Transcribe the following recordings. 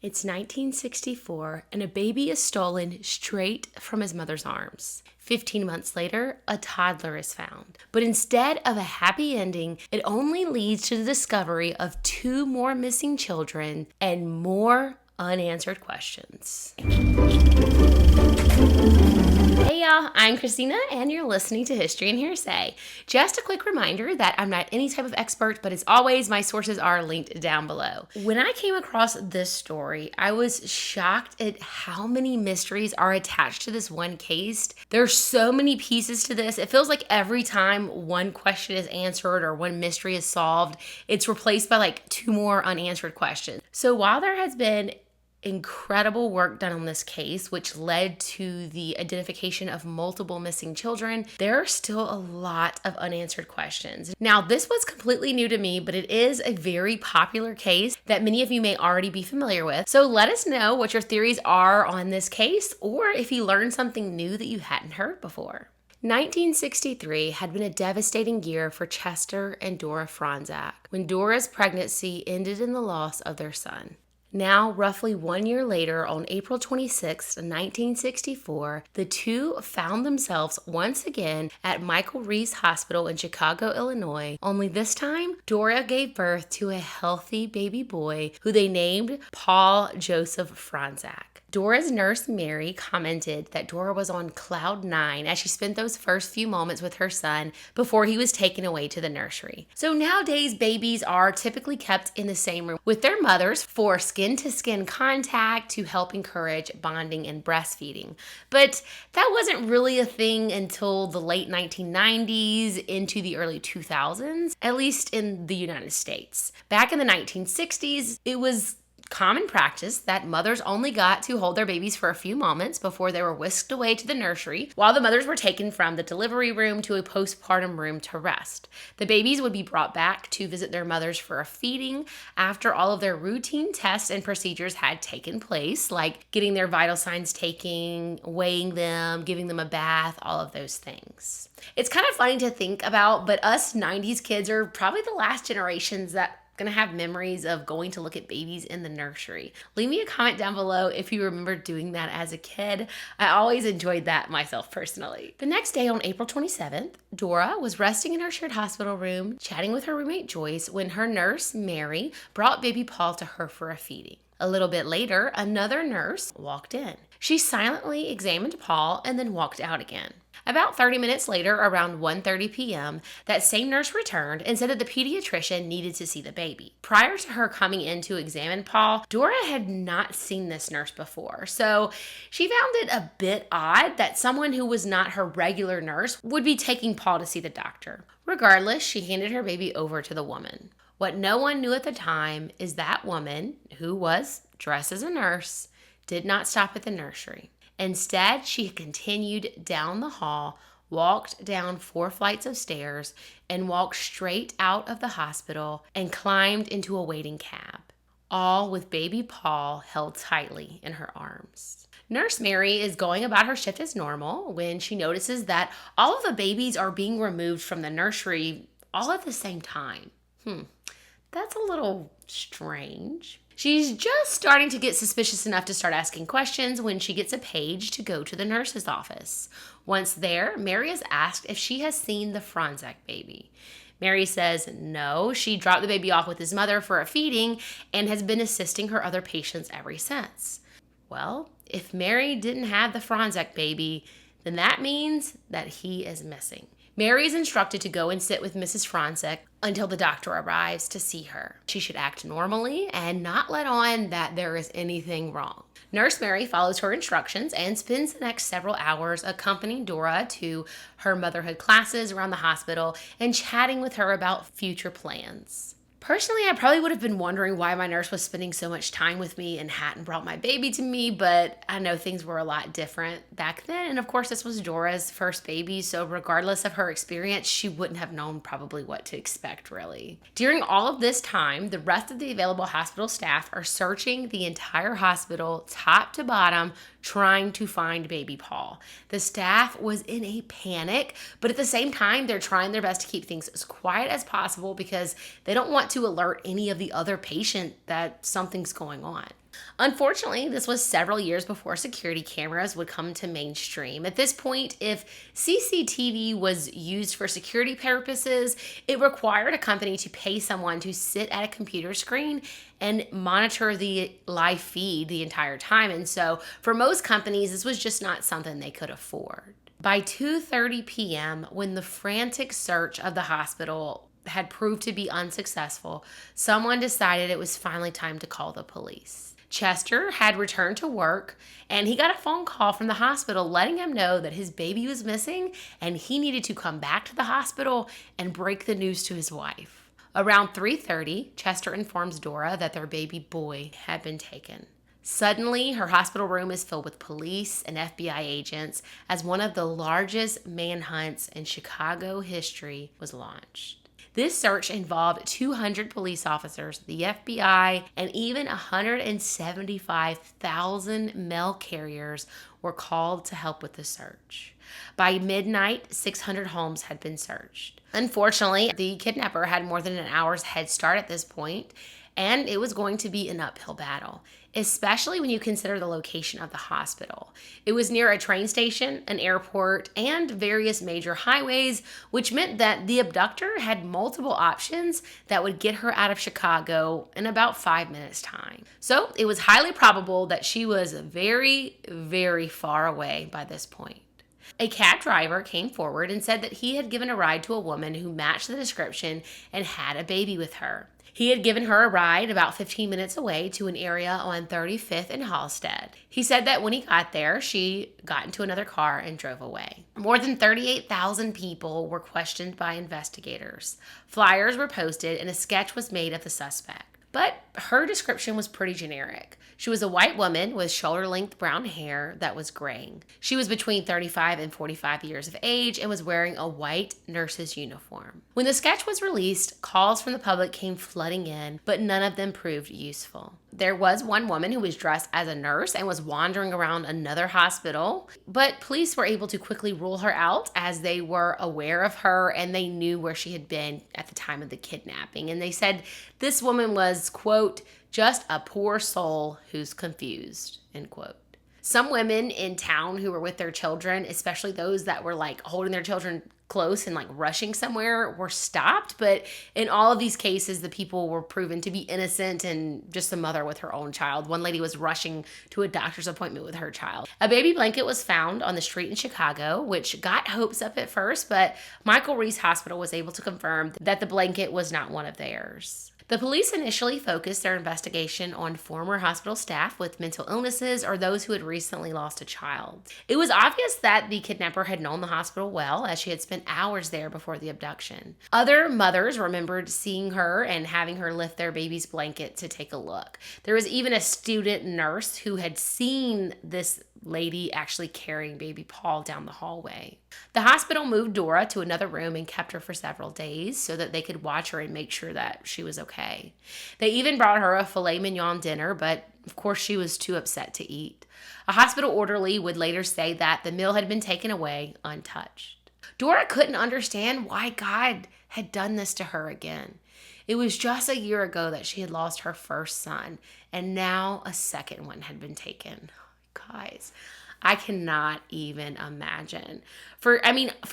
It's 1964, and a baby is stolen straight from his mother's arms. 15 months later, a toddler is found. But instead of a happy ending, it only leads to the discovery of 2 more missing children and more unanswered questions. Hey y'all, I'm Christina and you're listening to History and Hearsay. Just a quick reminder that I'm not any type of expert, but as always, my sources are linked down below. When I came across this story, I was shocked at how many mysteries are attached to this one case. There's so many pieces to this. It feels like every time one question is answered or one mystery is solved, it's replaced by like 2 more unanswered questions. So while there has been incredible work done on this case, which led to the identification of multiple missing children, there are still a lot of unanswered questions. Now, this was completely new to me, but it is a very popular case that many of you may already be familiar with. So let us know what your theories are on this case, or if you learned something new that you hadn't heard before. 1963 had been a devastating year for Chester and Dora Fronczak, when Dora's pregnancy ended in the loss of their son. Now, roughly 1 year later, on April 26, 1964, the two found themselves once again at Michael Reese Hospital in Chicago, Illinois, only this time, Dora gave birth to a healthy baby boy who they named Paul Joseph Fronczak. Dora's nurse, Mary, commented that Dora was on cloud 9 as she spent those first few moments with her son before he was taken away to the nursery. So nowadays, babies are typically kept in the same room with their mothers for skin-to-skin contact to help encourage bonding and breastfeeding. But that wasn't really a thing until the late 1990s into the early 2000s, at least in the United States. Back in the 1960s, it was common practice that mothers only got to hold their babies for a few moments before they were whisked away to the nursery, while the mothers were taken from the delivery room to a postpartum room to rest. The babies would be brought back to visit their mothers for a feeding after all of their routine tests and procedures had taken place, like getting their vital signs taken, weighing them, giving them a bath, all of those things. It's kind of funny to think about, but us 90s kids are probably the last generations that gonna have memories of going to look at babies in the nursery. Leave me a comment down below if you remember doing that as a kid. I always enjoyed that myself personally. The next day on April 27th, Dora was resting in her shared hospital room, chatting with her roommate Joyce, when her nurse, Mary, brought baby Paul to her for a feeding. A little bit later, another nurse walked in. She silently examined Paul and then walked out again. About 30 minutes later, around 1:30 p.m., that same nurse returned and said that the pediatrician needed to see the baby. Prior to her coming in to examine Paul, Dora had not seen this nurse before, so she found it a bit odd that someone who was not her regular nurse would be taking Paul to see the doctor. Regardless, she handed her baby over to the woman. What no one knew at the time is that woman, who was dressed as a nurse, did not stop at the nursery. Instead, she continued down the hall, walked down 4 flights of stairs, and walked straight out of the hospital and climbed into a waiting cab, all with baby Paul held tightly in her arms. Nurse Mary is going about her shift as normal when she notices that all of the babies are being removed from the nursery all at the same time. That's a little strange. She's just starting to get suspicious enough to start asking questions when she gets a page to go to the nurse's office. Once there, Mary is asked if she has seen the Fronczak baby. Mary says no, she dropped the baby off with his mother for a feeding and has been assisting her other patients ever since. Well, if Mary didn't have the Fronczak baby, then that means that he is missing. Mary is instructed to go and sit with Mrs. Fronczak until the doctor arrives to see her. She should act normally and not let on that there is anything wrong. Nurse Mary follows her instructions and spends the next several hours accompanying Dora to her motherhood classes around the hospital and chatting with her about future plans. Personally, I probably would have been wondering why my nurse was spending so much time with me and hadn't brought my baby to me, but I know things were a lot different back then. And of course, this was Dora's first baby, so regardless of her experience, she wouldn't have known probably what to expect, really. During all of this time, the rest of the available hospital staff are searching the entire hospital, top to bottom, trying to find baby Paul. The staff was in a panic, but at the same time, they're trying their best to keep things as quiet as possible because they don't want to alert any of the other patients that something's going on. Unfortunately, this was several years before security cameras would come to mainstream. At this point, if CCTV was used for security purposes, it required a company to pay someone to sit at a computer screen and monitor the live feed the entire time. And so for most companies, this was just not something they could afford. By 2:30 p.m., when the frantic search of the hospital had proved to be unsuccessful, someone decided it was finally time to call the police. Chester had returned to work, and he got a phone call from the hospital letting him know that his baby was missing and he needed to come back to the hospital and break the news to his wife. Around 3:30, Chester informs Dora that their baby boy had been taken. Suddenly, her hospital room is filled with police and FBI agents as one of the largest manhunts in Chicago history was launched. This search involved 200 police officers, the FBI, and even 175,000 mail carriers were called to help with the search. By midnight, 600 homes had been searched. Unfortunately, the kidnapper had more than an hour's head start at this point, and it was going to be an uphill battle, especially when you consider the location of the hospital. It was near a train station, an airport, and various major highways, which meant that the abductor had multiple options that would get her out of Chicago in about 5 minutes' time. So it was highly probable that she was very, very far away by this point. A cab driver came forward and said that he had given a ride to a woman who matched the description and had a baby with her. He had given her a ride about 15 minutes away to an area on 35th and Halstead. He said that when he got there, she got into another car and drove away. More than 38,000 people were questioned by investigators. Flyers were posted and a sketch was made of the suspect. But her description was pretty generic. She was a white woman with shoulder-length brown hair that was graying. She was between 35 and 45 years of age and was wearing a white nurse's uniform. When the sketch was released, calls from the public came flooding in, but none of them proved useful. There was one woman who was dressed as a nurse and was wandering around another hospital, but police were able to quickly rule her out as they were aware of her and they knew where she had been at the time of the kidnapping. And they said this woman was, quote, just a poor soul who's confused, end quote. Some women in town who were with their children, especially those that were like holding their children close and like rushing somewhere, were stopped. But in all of these cases, the people were proven to be innocent and just a mother with her own child. One lady was rushing to a doctor's appointment with her child. A baby blanket was found on the street in Chicago, which got hopes up at first, but Michael Reese Hospital was able to confirm that the blanket was not one of theirs. The police initially focused their investigation on former hospital staff with mental illnesses or those who had recently lost a child. It was obvious that the kidnapper had known the hospital well, as she had spent hours there before the abduction. Other mothers remembered seeing her and having her lift their baby's blanket to take a look. There was even a student nurse who had seen this lady actually carrying baby Paul down the hallway. The hospital moved Dora to another room and kept her for several days so that they could watch her and make sure that she was okay. They even brought her a filet mignon dinner, but of course she was too upset to eat. A hospital orderly would later say that the meal had been taken away untouched. Dora couldn't understand why God had done this to her again. It was just a year ago that she had lost her first son, and now a second one had been taken. Guys, I cannot even imagine. For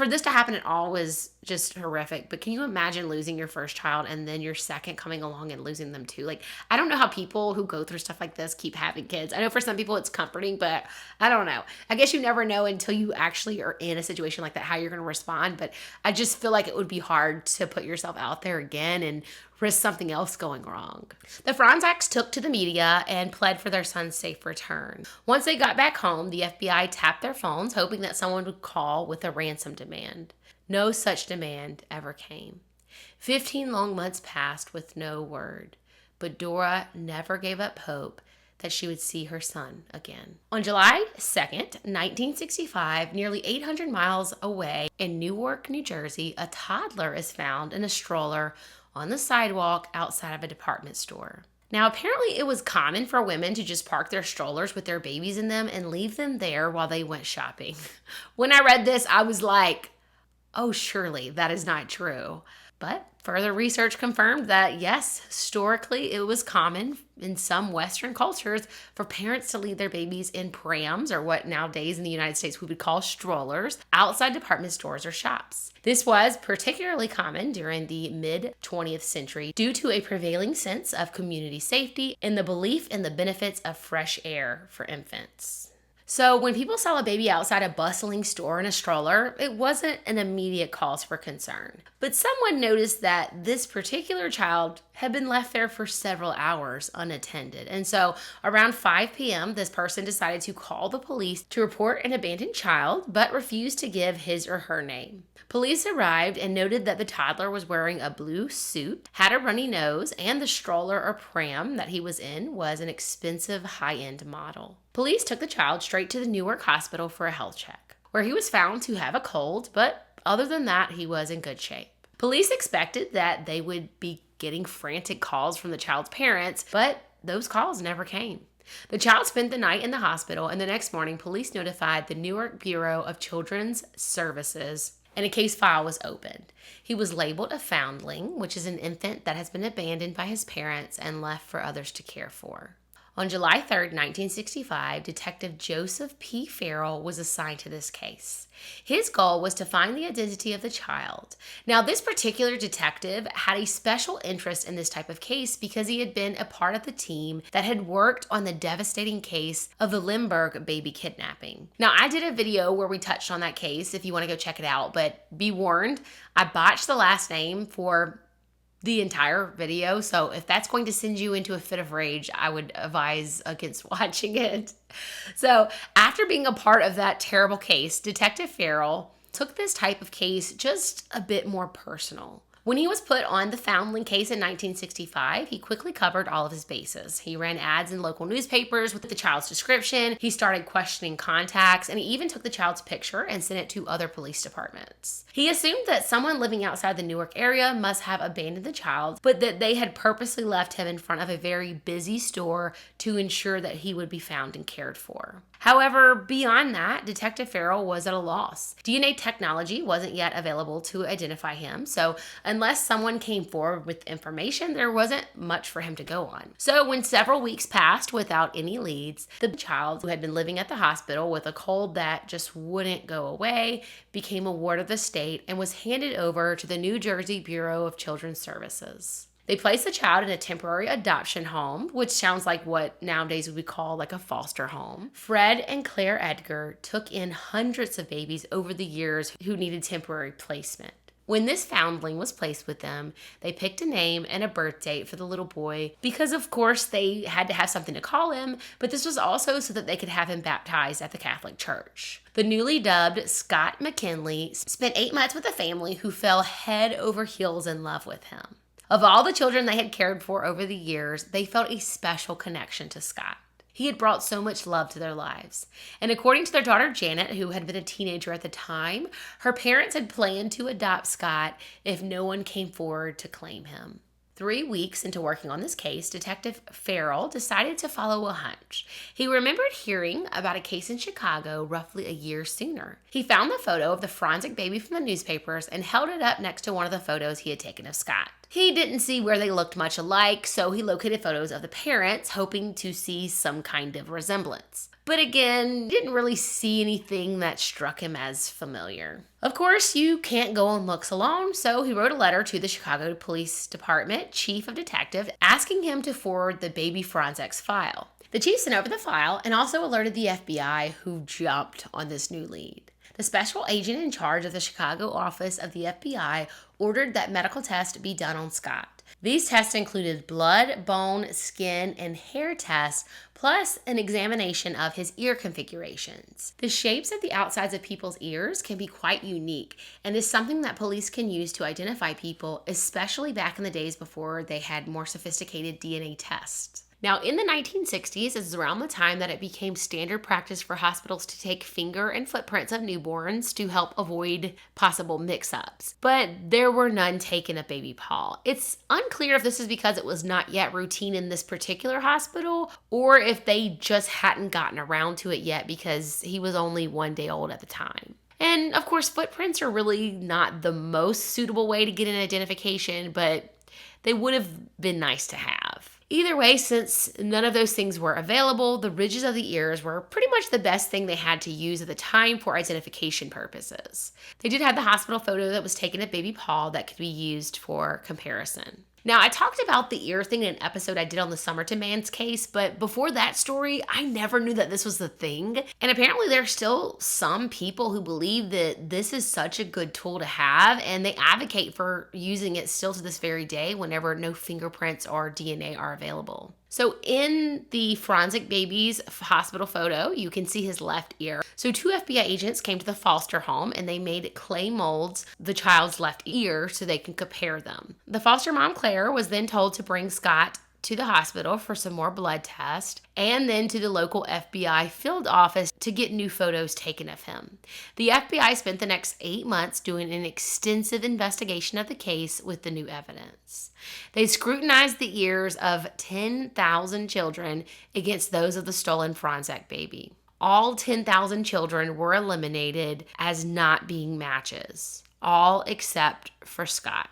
this to happen at all was just horrific. But can you imagine losing your first child and then your second coming along and losing them too? Like, I don't know how people who go through stuff like this keep having kids. I know for some people it's comforting, but I don't know. I guess you never know until you actually are in a situation like that how you're going to respond. But I just feel like it would be hard to put yourself out there again and risk something else going wrong. The Fronczaks took to the media and pled for their son's safe return. Once they got back home, the FBI tapped their phones, hoping that someone would call with a ransom demand. No such demand ever came. 15 long months passed with no word, but Dora never gave up hope that she would see her son again. On July 2nd, 1965, nearly 800 miles away in Newark, New Jersey, a toddler is found in a stroller on the sidewalk outside of a department store. Now, apparently it was common for women to just park their strollers with their babies in them and leave them there while they went shopping. When I read this, I was like, oh, surely that is not true. But further research confirmed that, yes, historically it was common in some Western cultures for parents to leave their babies in prams, or what nowadays in the United States we would call strollers, outside department stores or shops. This was particularly common during the mid-20th century due to a prevailing sense of community safety and the belief in the benefits of fresh air for infants. So when people saw a baby outside a bustling store in a stroller, it wasn't an immediate cause for concern. But someone noticed that this particular child had been left there for several hours unattended. And so around 5 p.m., this person decided to call the police to report an abandoned child, but refused to give his or her name. Police arrived and noted that the toddler was wearing a blue suit, had a runny nose, and the stroller or pram that he was in was an expensive high-end model. Police took the child straight to the Newark Hospital for a health check, where he was found to have a cold, but other than that, he was in good shape. Police expected that they would be getting frantic calls from the child's parents, but those calls never came. The child spent the night in the hospital, and the next morning, police notified the Newark Bureau of Children's Services, and a case file was opened. He was labeled a foundling, which is an infant that has been abandoned by his parents and left for others to care for. On July 3rd, 1965, Detective Joseph P. Farrell was assigned to this case. His goal was to find the identity of the child. Now, this particular detective had a special interest in this type of case because he had been a part of the team that had worked on the devastating case of the Limburg baby kidnapping. Now, I did a video where we touched on that case if you want to go check it out, but be warned, I botched the last name for the entire video, so if that's going to send you into a fit of rage, I would advise against watching it. So after being a part of that terrible case, Detective Farrell took this type of case just a bit more personal. When he was put on the foundling case in 1965, he quickly covered all of his bases. He ran ads in local newspapers with the child's description, he started questioning contacts, and he even took the child's picture and sent it to other police departments. He assumed that someone living outside the Newark area must have abandoned the child, but that they had purposely left him in front of a very busy store to ensure that he would be found and cared for. However, beyond that, Detective Farrell was at a loss. DNA technology wasn't yet available to identify him, so unless someone came forward with information, there wasn't much for him to go on. So when several weeks passed without any leads, the child, who had been living at the hospital with a cold that just wouldn't go away, became a ward of the state and was handed over to the New Jersey Bureau of Children's Services. They placed the child in a temporary adoption home, which sounds like what nowadays we would call like a foster home. Fred and Claire Edgar took in hundreds of babies over the years who needed temporary placement. When this foundling was placed with them, they picked a name and a birth date for the little boy because, of course, they had to have something to call him, but this was also so that they could have him baptized at the Catholic Church. The newly dubbed Scott McKinley spent 8 months with a family who fell head over heels in love with him. Of all the children they had cared for over the years, they felt a special connection to Scott. He had brought so much love to their lives. And according to their daughter Janet, who had been a teenager at the time, her parents had planned to adopt Scott if no one came forward to claim him. 3 weeks into working on this case, Detective Farrell decided to follow a hunch. He remembered hearing about a case in Chicago roughly a year sooner. He found the photo of the Fronczak baby from the newspapers and held it up next to one of the photos he had taken of Scott. He didn't see where they looked much alike, so he located photos of the parents, hoping to see some kind of resemblance. But again, didn't really see anything that struck him as familiar. Of course, you can't go on looks alone, so he wrote a letter to the Chicago Police Department Chief of Detective asking him to forward the baby Fronczak's file. The chief sent over the file and also alerted the FBI, who jumped on this new lead. The special agent in charge of the Chicago office of the FBI ordered that medical tests be done on Scott. These tests included blood, bone, skin, and hair tests, plus an examination of his ear configurations. The shapes of the outsides of people's ears can be quite unique and is something that police can use to identify people, especially back in the days before they had more sophisticated DNA tests. Now, in the 1960s, this is around the time that it became standard practice for hospitals to take finger and footprints of newborns to help avoid possible mix-ups. But there were none taken of baby Paul. It's unclear if this is because it was not yet routine in this particular hospital, or if they just hadn't gotten around to it yet because he was only 1 day old at the time. And of course, footprints are really not the most suitable way to get an identification, but they would have been nice to have. Either way, since none of those things were available, the ridges of the ears were pretty much the best thing they had to use at the time for identification purposes. They did have the hospital photo that was taken of baby Paul that could be used for comparison. Now, I talked about the ear thing in an episode I did on the Somerton man's case, but before that story, I never knew that this was the thing. And apparently there's still some people who believe that this is such a good tool to have, and they advocate for using it still to this very day whenever no fingerprints or DNA are available. So in the Fronczak baby's hospital photo, you can see his left ear. So 2 FBI agents came to the foster home and they made clay molds the child's left ear so they can compare them. The foster mom, Claire, was then told to bring Scott to the hospital for some more blood tests and then to the local FBI field office to get new photos taken of him. The FBI spent the next 8 months doing an extensive investigation of the case with the new evidence. They scrutinized the ears of 10,000 children against those of the stolen Fronczak baby. All 10,000 children were eliminated as not being matches, all except for Scott.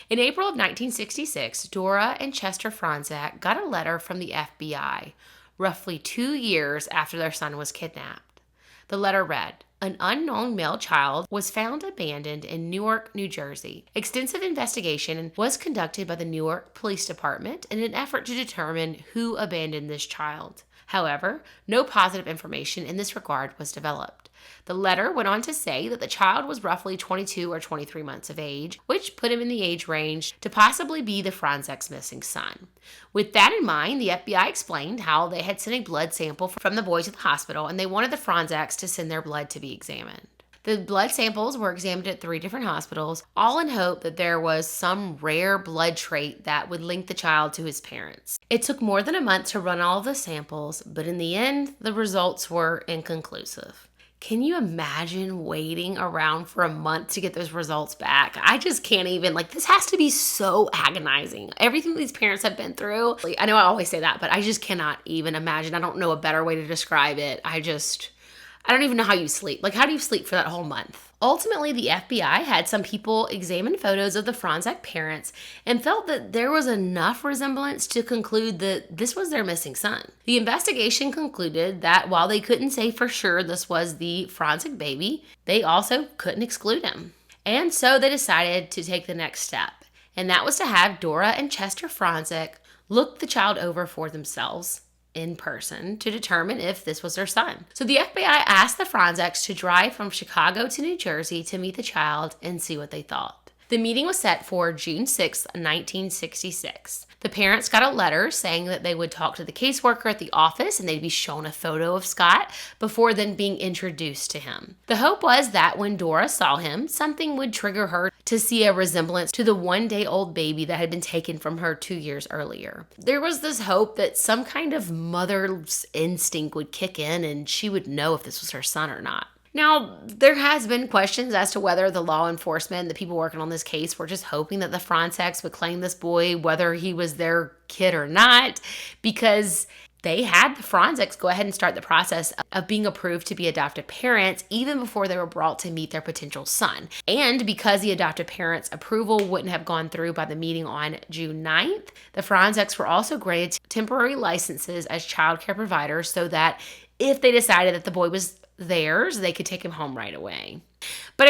In April of 1966, Dora and Chester Fronczak got a letter from the FBI, roughly 2 years after their son was kidnapped. The letter read, "An unknown male child was found abandoned in Newark, New Jersey. Extensive investigation was conducted by the Newark Police Department in an effort to determine who abandoned this child. However, no positive information in this regard was developed." The letter went on to say that the child was roughly 22 or 23 months of age, which put him in the age range to possibly be the Fronczak's missing son. With that in mind, the FBI explained how they had sent a blood sample from the boy to the hospital and they wanted the Fronczaks to send their blood to be examined. The blood samples were examined at 3 different hospitals, all in hope that there was some rare blood trait that would link the child to his parents. It took more than a month to run all of the samples, but in the end, the results were inconclusive. Can you imagine waiting around for a month to get those results back? I just can't even, this has to be so agonizing. Everything these parents have been through, I know I always say that, but I just cannot even imagine. I don't know a better way to describe it. I don't even know how you sleep. How do you sleep for that whole month? Ultimately, the FBI had some people examine photos of the Fronczak parents and felt that there was enough resemblance to conclude that this was their missing son. The investigation concluded that while they couldn't say for sure this was the Fronczak baby, they also couldn't exclude him. And so they decided to take the next step, and that was to have Dora and Chester Fronczak look the child over for themselves in person to determine if this was their son. So the FBI asked the Fronczaks to drive from Chicago to New Jersey to meet the child and see what they thought. The meeting was set for June 6, 1966. The parents got a letter saying that they would talk to the caseworker at the office and they'd be shown a photo of Scott before then being introduced to him. The hope was that when Dora saw him, something would trigger her to see a resemblance to the 1-day-old baby that had been taken from her 2 years earlier. There was this hope that some kind of mother's instinct would kick in and she would know if this was her son or not. Now, there has been questions as to whether the law enforcement, the people working on this case, were just hoping that the Fronczaks would claim this boy, whether he was their kid or not, because they had the Fronczaks go ahead and start the process of being approved to be adoptive parents even before they were brought to meet their potential son. And because the adoptive parents' approval wouldn't have gone through by the meeting on June 9th, the Fronczaks were also granted temporary licenses as child care providers so that if they decided that the boy was theirs, they could take him home right away. But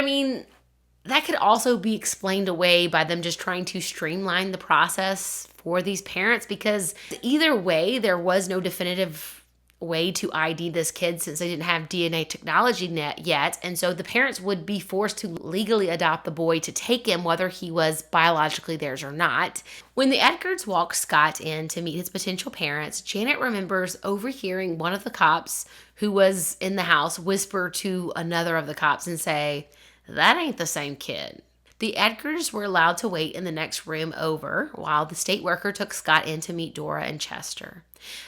that could also be explained away by them just trying to streamline the process for these parents, because either way, there was no definitive way to ID this kid since they didn't have DNA technology yet. And so the parents would be forced to legally adopt the boy to take him, whether he was biologically theirs or not. When the Edgards walked Scott in to meet his potential parents, Janet remembers overhearing one of the cops who was in the house whisper to another of the cops and say, "That ain't the same kid." The Edgars were allowed to wait in the next room over while the state worker took Scott in to meet Dora and Chester.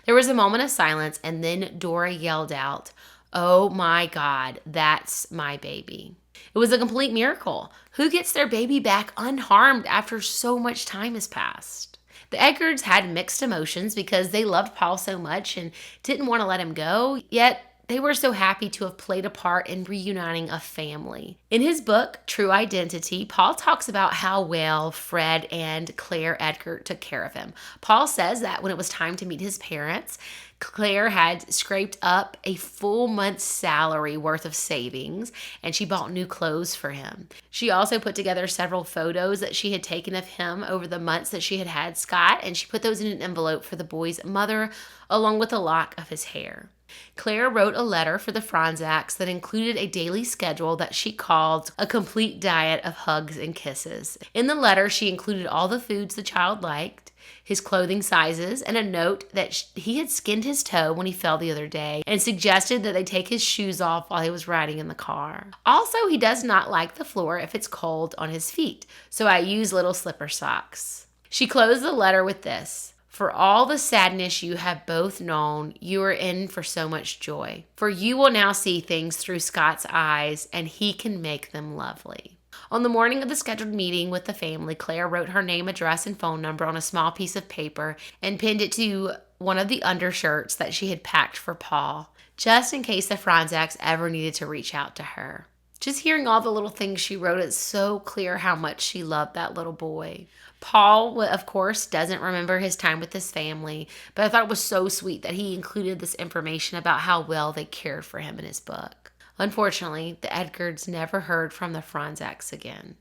There was a moment of silence, and then Dora yelled out, "Oh my God, that's my baby." It was a complete miracle. Who gets their baby back unharmed after so much time has passed? The Edgars had mixed emotions because they loved Paul so much and didn't want to let him go, yet They were so happy to have played a part in reuniting a family. In his book, True Identity, Paul talks about how well Fred and Claire Edgar took care of him. Paul says that when it was time to meet his parents, Claire had scraped up a full month's salary worth of savings, and she bought new clothes for him. She also put together several photos that she had taken of him over the months that she had had Scott, and she put those in an envelope for the boy's mother, along with a lock of his hair. Claire wrote a letter for the Fronczaks that included a daily schedule that she called a complete diet of hugs and kisses. In the letter, she included all the foods the child liked, his clothing sizes, and a note that he had skinned his toe when he fell the other day and suggested that they take his shoes off while he was riding in the car. Also, he does not like the floor if it's cold on his feet, so I use little slipper socks. She closed the letter with this: "For all the sadness you have both known, you are in for so much joy. For you will now see things through Scott's eyes, and he can make them lovely." On the morning of the scheduled meeting with the family, Claire wrote her name, address, and phone number on a small piece of paper and pinned it to one of the undershirts that she had packed for Paul, just in case the Fronczaks ever needed to reach out to her. Just hearing all the little things she wrote, it's so clear how much she loved that little boy. Paul, of course, doesn't remember his time with his family, but I thought it was so sweet that he included this information about how well they cared for him in his book. Unfortunately, the Edgars never heard from the Fronczaks again.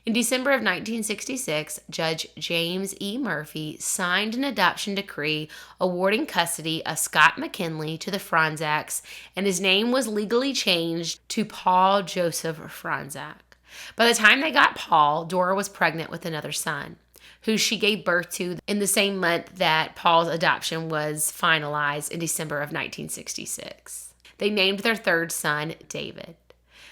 In December of 1966, Judge James E. Murphy signed an adoption decree awarding custody of Scott McKinley to the Fronczaks, and his name was legally changed to Paul Joseph Fronczak. By the time they got Paul, Dora was pregnant with another son, who she gave birth to in the same month that Paul's adoption was finalized in December of 1966. They named their third son David.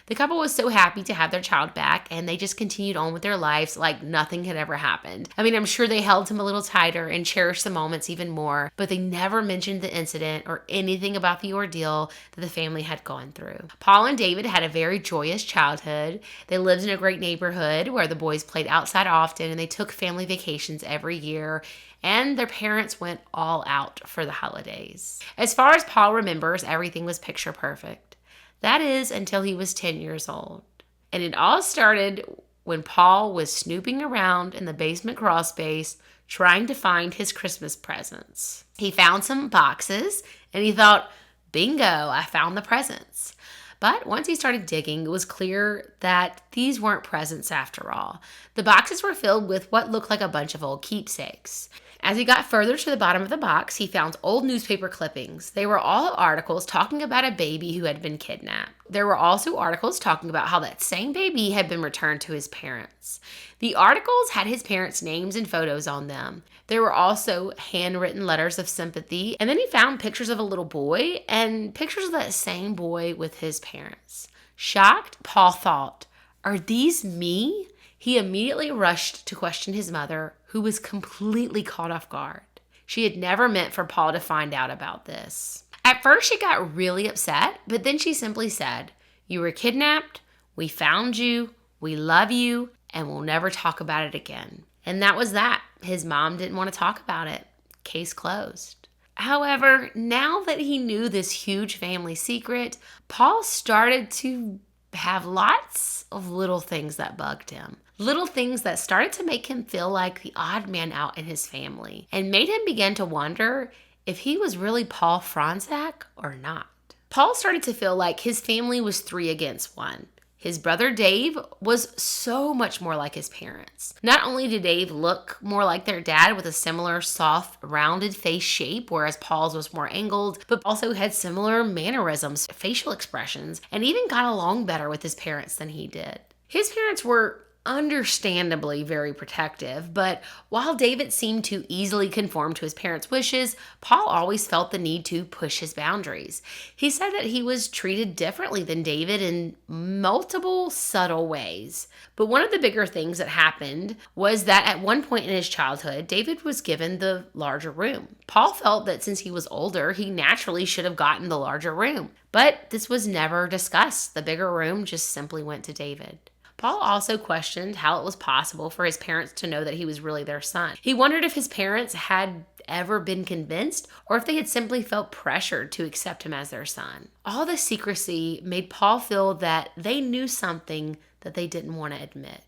The couple was so happy to have their child back, and they just continued on with their lives like nothing had ever happened. I mean, I'm sure they held him a little tighter and cherished the moments even more, but they never mentioned the incident or anything about the ordeal that the family had gone through. Paul and David had a very joyous childhood. They lived in a great neighborhood where the boys played outside often, and they took family vacations every year, and their parents went all out for the holidays. As far as Paul remembers, everything was picture perfect. That is, until he was 10 years old. And it all started when Paul was snooping around in the basement crawl space trying to find his Christmas presents. He found some boxes, and he thought, bingo, I found the presents. But once he started digging, it was clear that these weren't presents after all. The boxes were filled with what looked like a bunch of old keepsakes. As he got further to the bottom of the box, he found old newspaper clippings. They were all articles talking about a baby who had been kidnapped. There were also articles talking about how that same baby had been returned to his parents. The articles had his parents' names and photos on them. There were also handwritten letters of sympathy, and then he found pictures of a little boy and pictures of that same boy with his parents. Shocked, Paul thought, "Are these me?" He immediately rushed to question his mother, who was completely caught off guard. She had never meant for Paul to find out about this. At first, she got really upset, but then she simply said, "You were kidnapped, we found you, we love you, and we'll never talk about it again." And that was that. His mom didn't want to talk about it. Case closed. However, now that he knew this huge family secret, Paul started to have lots of little things that bugged him. Little things that started to make him feel like the odd man out in his family and made him begin to wonder if he was really Paul Fronczak or not. Paul started to feel like his family was 3 against 1. His brother Dave was so much more like his parents. Not only did Dave look more like their dad with a similar soft, rounded face shape, whereas Paul's was more angled, but also had similar mannerisms, facial expressions, and even got along better with his parents than he did. His parents were understandably very protective, but while David seemed to easily conform to his parents' wishes, Paul always felt the need to push his boundaries. He said that he was treated differently than David in multiple subtle ways. But one of the bigger things that happened was that at one point in his childhood, David was given the larger room. Paul felt that since he was older, he naturally should have gotten the larger room. But this was never discussed. The bigger room just simply went to David. Paul also questioned how it was possible for his parents to know that he was really their son. He wondered if his parents had ever been convinced or if they had simply felt pressured to accept him as their son. All the secrecy made Paul feel that they knew something that they didn't want to admit.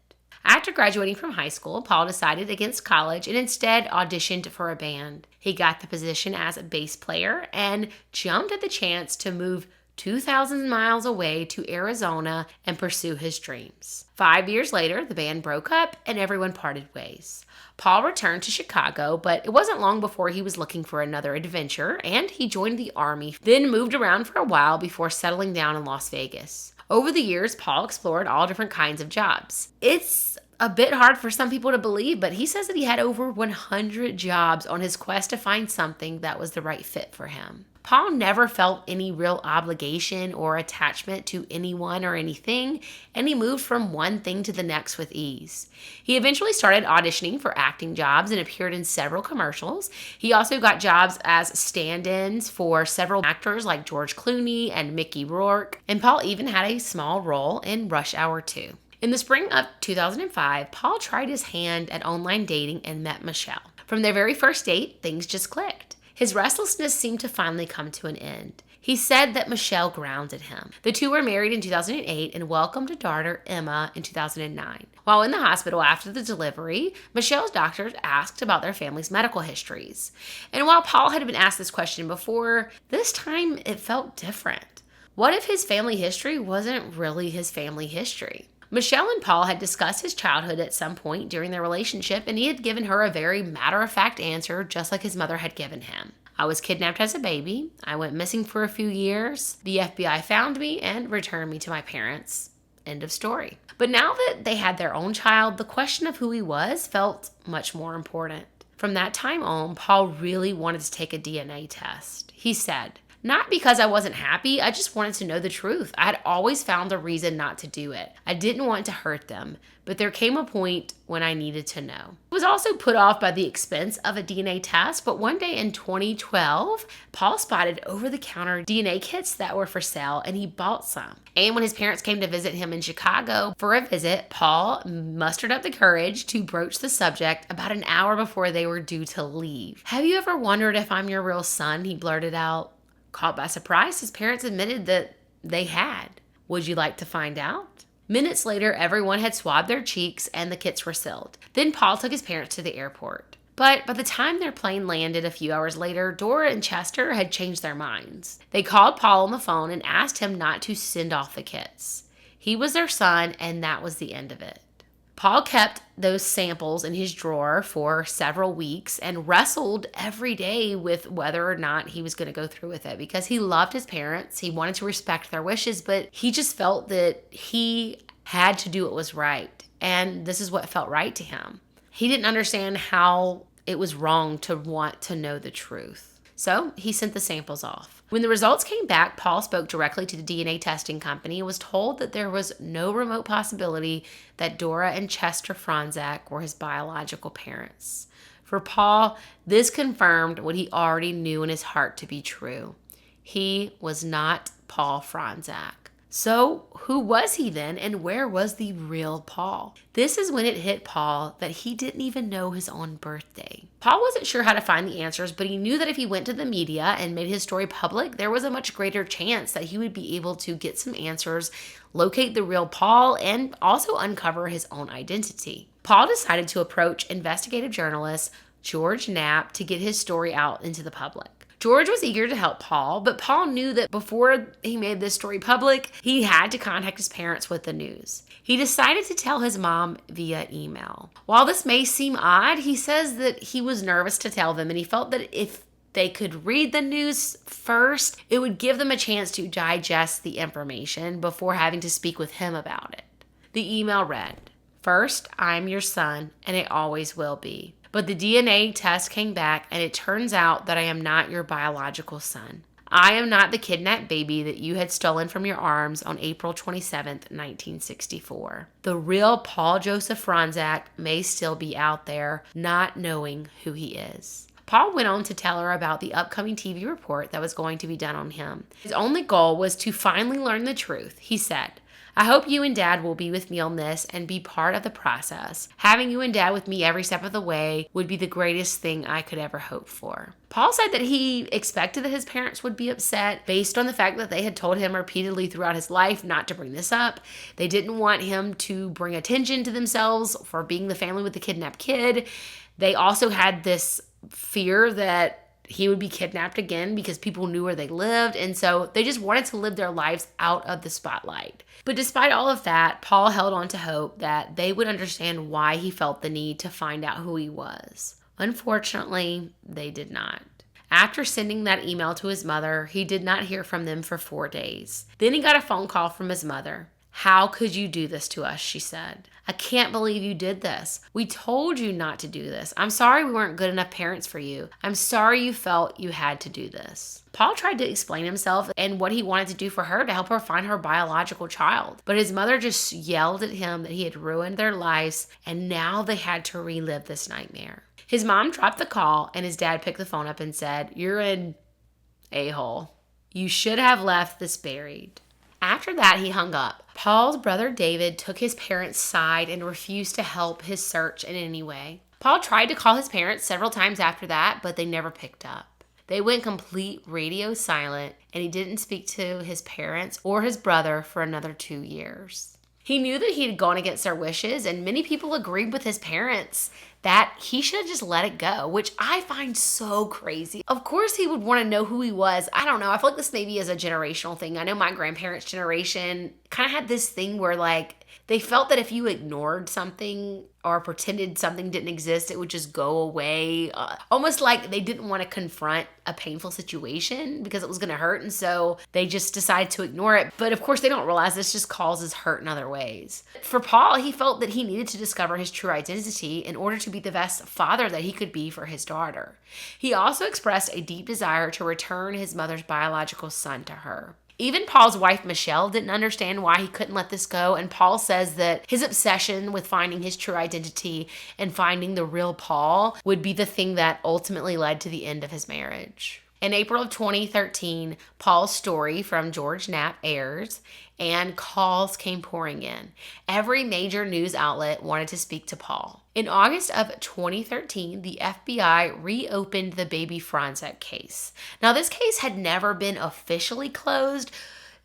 After graduating from high school, Paul decided against college and instead auditioned for a band. He got the position as a bass player and jumped at the chance to move 2,000 miles away to Arizona and pursue his dreams. 5 years later, the band broke up and everyone parted ways. Paul returned to Chicago, but it wasn't long before he was looking for another adventure, and he joined the Army, then moved around for a while before settling down in Las Vegas. Over the years, Paul explored all different kinds of jobs. It's a bit hard for some people to believe, but he says that he had over 100 jobs on his quest to find something that was the right fit for him. Paul never felt any real obligation or attachment to anyone or anything, and he moved from one thing to the next with ease. He eventually started auditioning for acting jobs and appeared in several commercials. He also got jobs as stand-ins for several actors like George Clooney and Mickey Rourke, and Paul even had a small role in Rush Hour 2. In the spring of 2005, Paul tried his hand at online dating and met Michelle. From their very first date, things just clicked. His restlessness seemed to finally come to an end. He said that Michelle grounded him. The two were married in 2008 and welcomed a daughter, Emma, in 2009. While in the hospital after the delivery, Michelle's doctors asked about their family's medical histories. And while Paul had been asked this question before, this time it felt different. What if his family history wasn't really his family history? Michelle and Paul had discussed his childhood at some point during their relationship, and he had given her a very matter-of-fact answer, just like his mother had given him. I was kidnapped as a baby. I went missing for a few years. The FBI found me and returned me to my parents. End of story. But now that they had their own child, the question of who he was felt much more important. From that time on, Paul really wanted to take a DNA test. He said, "Not because I wasn't happy, I just wanted to know the truth. I had always found a reason not to do it. I didn't want to hurt them, but there came a point when I needed to know." He was also put off by the expense of a DNA test, but one day in 2012, Paul spotted over-the-counter DNA kits that were for sale, and he bought some. And when his parents came to visit him in Chicago for a visit, Paul mustered up the courage to broach the subject about an hour before they were due to leave. "Have you ever wondered if I'm your real son?" he blurted out. Caught by surprise, his parents admitted that they had. "Would you like to find out?" Minutes later, everyone had swabbed their cheeks and the kits were sealed. Then Paul took his parents to the airport. But by the time their plane landed a few hours later, Dora and Chester had changed their minds. They called Paul on the phone and asked him not to send off the kits. He was their son, and that was the end of it. Paul kept those samples in his drawer for several weeks and wrestled every day with whether or not he was going to go through with it because he loved his parents. He wanted to respect their wishes, but he just felt that he had to do what was right. And this is what felt right to him. He didn't understand how it was wrong to want to know the truth. So he sent the samples off. When the results came back, Paul spoke directly to the DNA testing company and was told that there was no remote possibility that Dora and Chester Fronczak were his biological parents. For Paul, this confirmed what he already knew in his heart to be true. He was not Paul Fronczak. So who was he then, and where was the real Paul? This is when it hit Paul that he didn't even know his own birthday. Paul wasn't sure how to find the answers, but he knew that if he went to the media and made his story public, there was a much greater chance that he would be able to get some answers, locate the real Paul, and also uncover his own identity. Paul decided to approach investigative journalist George Knapp to get his story out into the public. George was eager to help Paul, but Paul knew that before he made this story public, he had to contact his parents with the news. He decided to tell his mom via email. While this may seem odd, he says that he was nervous to tell them, and he felt that if they could read the news first, it would give them a chance to digest the information before having to speak with him about it. The email read, "First, I'm your son, and I always will be. But the DNA test came back, and it turns out that I am not your biological son. I am not the kidnapped baby that you had stolen from your arms on April 27th, 1964. The real Paul Joseph Fronczak may still be out there, not knowing who he is." Paul went on to tell her about the upcoming TV report that was going to be done on him. His only goal was to finally learn the truth. He said, I hope you and Dad will be with me on this and be part of the process. Having you and Dad with me every step of the way would be the greatest thing I could ever hope for. Paul said that he expected that his parents would be upset based on the fact that they had told him repeatedly throughout his life not to bring this up. They didn't want him to bring attention to themselves for being the family with the kidnapped kid. They also had this fear that he would be kidnapped again because people knew where they lived, and so they just wanted to live their lives out of the spotlight. But despite all of that, Paul held on to hope that they would understand why he felt the need to find out who he was. Unfortunately, they did not. After sending that email to his mother, he did not hear from them for 4 days. Then he got a phone call from his mother. "How could you do this to us?" she said. "I can't believe you did this. We told you not to do this. I'm sorry we weren't good enough parents for you. I'm sorry you felt you had to do this." Paul tried to explain himself and what he wanted to do for her to help her find her biological child. But his mother just yelled at him that he had ruined their lives and now they had to relive this nightmare. His mom dropped the call and his dad picked the phone up and said, "You're an a-hole. You should have left this buried." After that, he hung up. Paul's brother David took his parents' side and refused to help his search in any way. Paul tried to call his parents several times after that, but they never picked up. They went complete radio silent, and he didn't speak to his parents or his brother for another 2 years. He knew that he had gone against their wishes, and many people agreed with his parents that he should have just let it go, which I find so crazy. Of course he would want to know who he was. I don't know. I feel like this maybe is a generational thing. I know my grandparents' generation kind of had this thing where like they felt that if you ignored something or pretended something didn't exist, it would just go away. Almost like they didn't want to confront a painful situation because it was going to hurt. And so they just decided to ignore it. But of course they don't realize this just causes hurt in other ways. For Paul, he felt that he needed to discover his true identity in order to be the best father that he could be for his daughter. He also expressed a deep desire to return his mother's biological son to her. Even Paul's wife, Michelle, didn't understand why he couldn't let this go, and Paul says that his obsession with finding his true identity and finding the real Paul would be the thing that ultimately led to the end of his marriage. In April of 2013, Paul's story from George Knapp airs, and calls came pouring in. Every major news outlet wanted to speak to Paul. In August of 2013, the FBI reopened the baby Fronczak case. Now, this case had never been officially closed,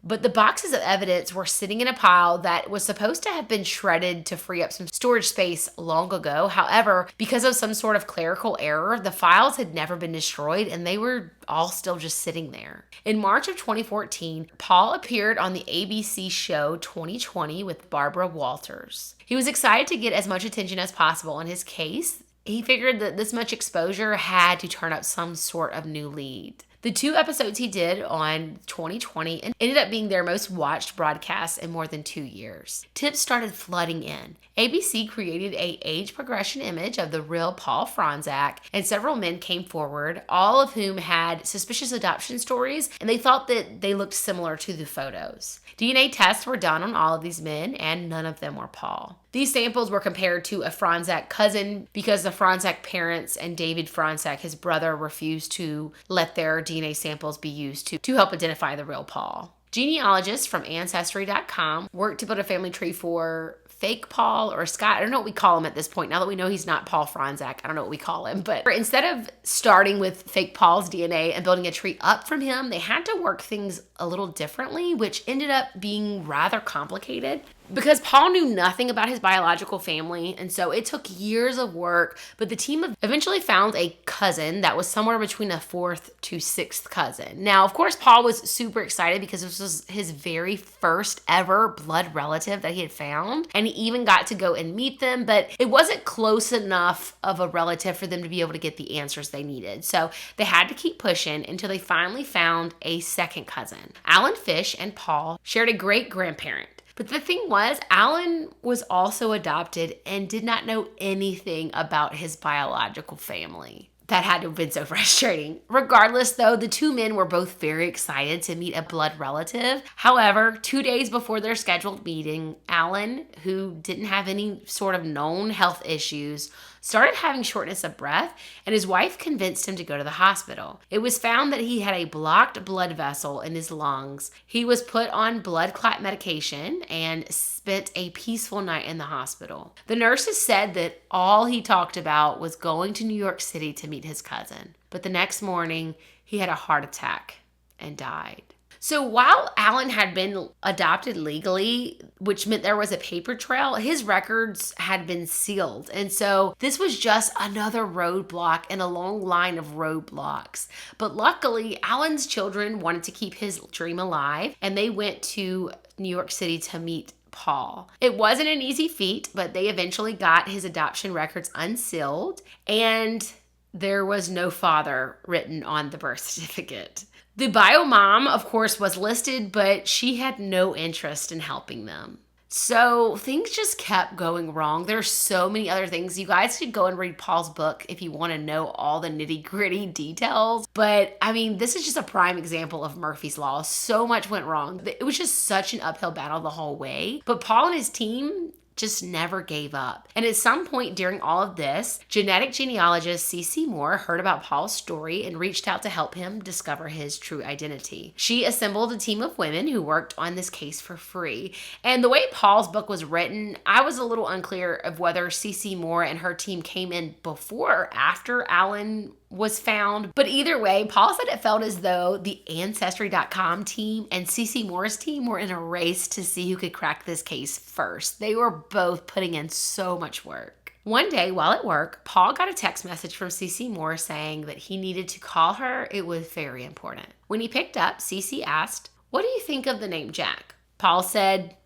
but the boxes of evidence were sitting in a pile that was supposed to have been shredded to free up some storage space long ago. However, because of some sort of clerical error, the files had never been destroyed and they were all still just sitting there. In March of 2014, Paul appeared on the ABC show 2020 with Barbara Walters. He was excited to get as much attention as possible on his case. He figured that this much exposure had to turn up some sort of new lead. The 2 episodes he did on 2020 ended up being their most watched broadcasts in more than 2 years. Tips started flooding in. ABC created a age progression image of the real Paul Fronczak, and several men came forward, all of whom had suspicious adoption stories, and they thought that they looked similar to the photos. DNA tests were done on all of these men, and none of them were Paul. These samples were compared to a Fronczak cousin because the Fronczak parents and David Fronczak, his brother, refused to let their DNA samples be used to help identify the real Paul. Genealogists from Ancestry.com worked to build a family tree for fake Paul or Scott. I don't know what we call him at this point. Now that we know he's not Paul Fronczak, I don't know what we call him. But instead of starting with fake Paul's DNA and building a tree up from him, they had to work things a little differently, which ended up being rather complicated. Because Paul knew nothing about his biological family, and so it took years of work, but the team eventually found a cousin that was somewhere between a 4th to 6th cousin. Now, of course, Paul was super excited because this was his very first ever blood relative that he had found, and he even got to go and meet them, but it wasn't close enough of a relative for them to be able to get the answers they needed. So they had to keep pushing until they finally found a second cousin. Alan Fish and Paul shared a great-grandparent. But the thing was, Alan was also adopted and did not know anything about his biological family. That had to have been so frustrating. Regardless, though, the 2 men were both very excited to meet a blood relative. However, 2 days before their scheduled meeting, Alan, who didn't have any sort of known health issues, started having shortness of breath, and his wife convinced him to go to the hospital. It was found that he had a blocked blood vessel in his lungs. He was put on blood clot medication and spent a peaceful night in the hospital. The nurses said that all he talked about was going to New York City to meet his cousin. But the next morning, he had a heart attack and died. So while Alan had been adopted legally, which meant there was a paper trail, his records had been sealed. And so this was just another roadblock in a long line of roadblocks. But luckily, Alan's children wanted to keep his dream alive, and they went to New York City to meet Paul. It wasn't an easy feat, but they eventually got his adoption records unsealed, and there was no father written on the birth certificate. The bio mom, of course, was listed, but she had no interest in helping them. So things just kept going wrong. There's so many other things. You guys should go and read Paul's book if you want to know all the nitty-gritty details. But I mean, this is just a prime example of Murphy's Law. So much went wrong. It was just such an uphill battle the whole way. But Paul and his team just never gave up. And at some point during all of this, genetic genealogist C.C. Moore heard about Paul's story and reached out to help him discover his true identity. She assembled a team of women who worked on this case for free. And the way Paul's book was written, I was a little unclear of whether C.C. Moore and her team came in before or after Alan was found. But either way, Paul said it felt as though the Ancestry.com team and C.C. Moore's team were in a race to see who could crack this case first. They were both putting in so much work. One day while at work, Paul got a text message from C.C. Moore saying that he needed to call her. It was very important. When he picked up, C.C. asked, "What do you think of the name Jack?" Paul said,